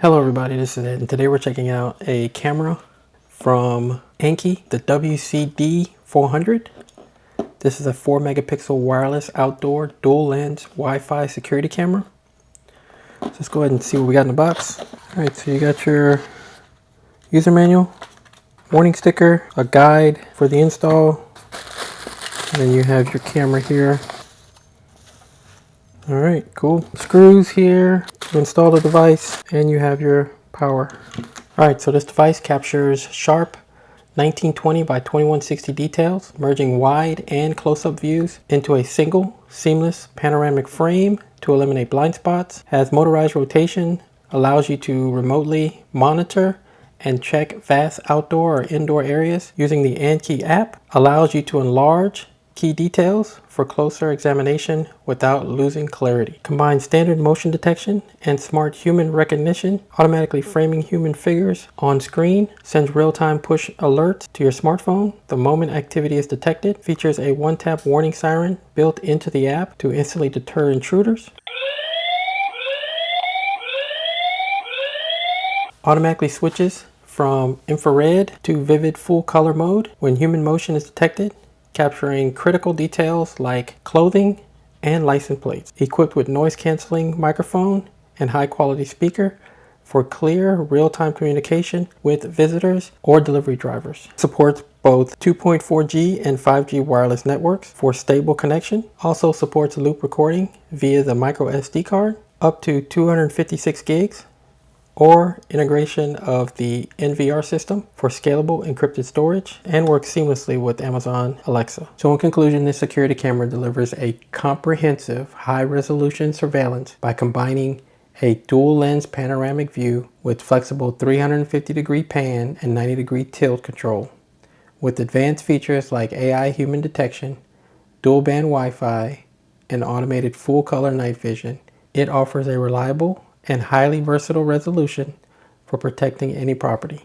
Hello everybody, this is Ed, and today we're checking out a camera from Annke, the WCD400. This is a 4 megapixel wireless outdoor dual lens Wi-Fi security camera. So let's go ahead and see what we got in the box. Alright, so you got your user manual, warning sticker, a guide for the install, and then you have your camera here. Alright, cool. Screws here to install the device, and you have your power. Alright, so this device captures sharp 1920 by 2160 details, merging wide and close-up views into a single, seamless panoramic frame to eliminate blind spots, has motorized rotation, allows you to remotely monitor and check vast outdoor or indoor areas using the Annke app, allows you to enlarge key details for closer examination without losing clarity. Combines standard motion detection and smart human recognition, automatically framing human figures on screen, sends real-time push alerts to your smartphone the moment activity is detected, features a one-tap warning siren built into the app to instantly deter intruders, automatically switches from infrared to vivid full color mode when human motion is detected, capturing critical details like clothing and license plates. Equipped with noise canceling microphone and high quality speaker for clear real-time communication with visitors or delivery drivers. Supports both 2.4G and 5G wireless networks for stable connection. Also supports loop recording via the micro SD card up to 256 gigs or integration of the NVR system for scalable encrypted storage, and works seamlessly with Amazon Alexa. So in conclusion, this security camera delivers a comprehensive high-resolution surveillance by combining a dual lens panoramic view with flexible 350-degree pan and 90-degree tilt control. With advanced features like AI human detection, dual band Wi-Fi, and automated full color night vision, it offers a reliable and highly versatile resolution for protecting any property.